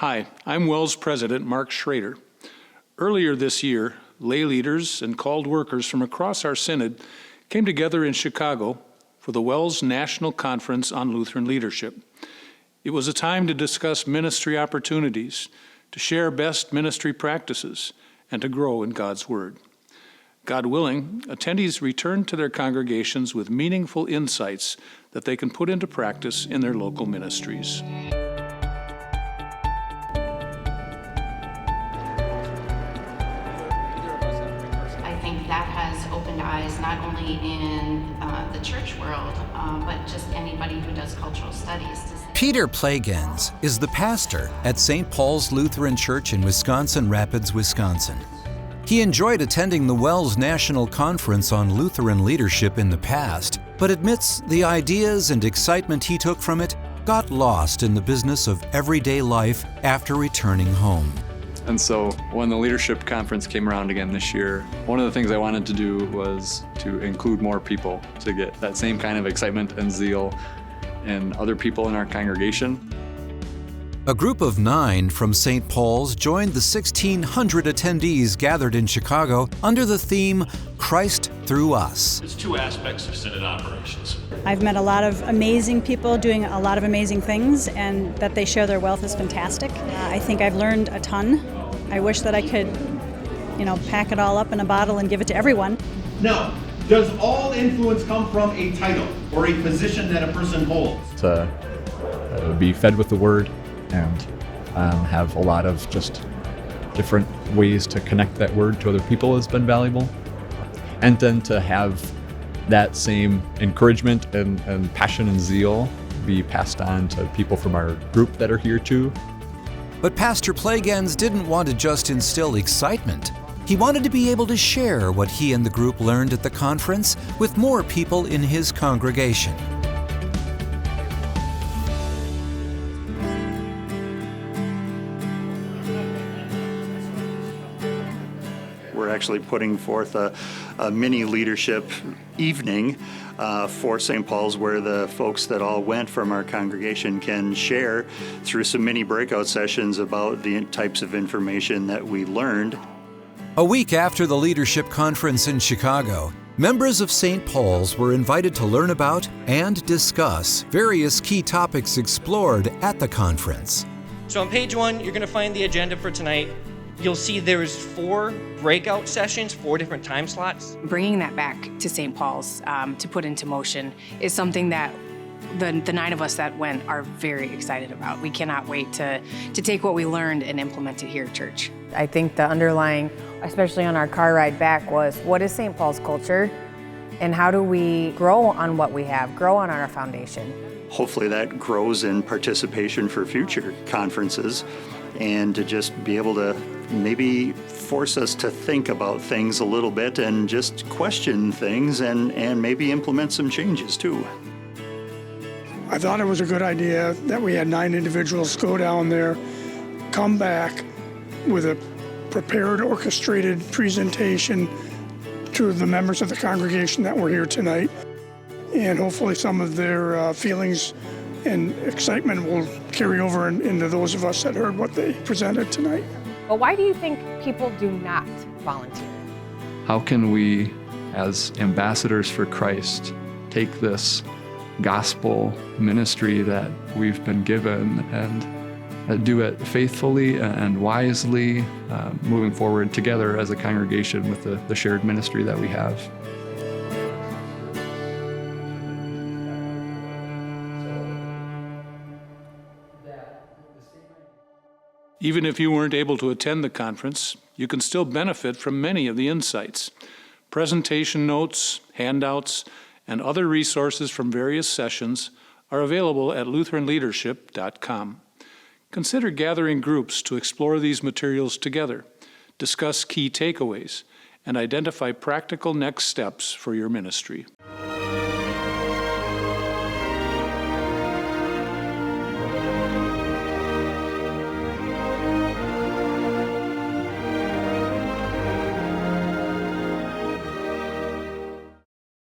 Hi, I'm WELS President Mark Schrader. Earlier this year, lay leaders and called workers from across our synod came together in Chicago for the WELS National Conference on Lutheran Leadership. It was a time to discuss ministry opportunities, to share best ministry practices, and to grow in God's Word. God willing, attendees returned to their congregations with meaningful insights that they can put into practice in their local ministries. I think that has opened eyes not only in the church world, but just anybody who does cultural studies. Peter Plagens is the pastor at St. Paul's Lutheran Church in Wisconsin Rapids, Wisconsin. He enjoyed attending the WELS National Conference on Lutheran Leadership in the past, but admits the ideas and excitement he took from it got lost in the business of everyday life after returning home. And so when the leadership conference came around again this year, one of the things I wanted to do was to include more people to get that same kind of excitement and zeal in other people in our congregation. A group of 9 from St. Paul's joined the 1,600 attendees gathered in Chicago under the theme, Christ Through Us. There's 2 aspects of synod operations. I've met a lot of amazing people doing a lot of amazing things, and that they share their wealth is fantastic. I think I've learned a ton. I wish that I could, pack it all up in a bottle and give it to everyone. Now, does all influence come from a title or a position that a person holds? To be fed with the Word and have a lot of just different ways to connect that Word to other people has been valuable. And then to have that same encouragement and passion and zeal be passed on to people from our group that are here too. But Pastor Plagens didn't want to just instill excitement. He wanted to be able to share what he and the group learned at the conference with more people in his congregation. We're actually putting forth a mini leadership evening for St. Paul's, where the folks that all went from our congregation can share through some mini breakout sessions about the types of information that we learned. A week after the leadership conference in Chicago, members of St. Paul's were invited to learn about and discuss various key topics explored at the conference. So on page 1, you're going to find the agenda for tonight. You'll see there's 4 breakout sessions, 4 different time slots. Bringing that back to St. Paul's to put into motion is something that the 9 of us that went are very excited about. We cannot wait to take what we learned and implement it here at church. I think the underlying, especially on our car ride back, was what is St. Paul's culture and how do we grow on what we have, grow on our foundation. Hopefully that grows in participation for future conferences, and to just be able to maybe force us to think about things a little bit and just question things and maybe implement some changes too. I thought it was a good idea that we had 9 individuals go down there, come back with a prepared, orchestrated presentation to the members of the congregation that were here tonight. And hopefully some of their feelings and excitement will carry over into those of us that heard what they presented tonight. But why do you think people do not volunteer? How can we, as ambassadors for Christ, take this gospel ministry that we've been given and do it faithfully and wisely, moving forward together as a congregation with the shared ministry that we have? Even if you weren't able to attend the conference, you can still benefit from many of the insights. Presentation notes, handouts, and other resources from various sessions are available at lutheranleadership.com. Consider gathering groups to explore these materials together, discuss key takeaways, and identify practical next steps for your ministry.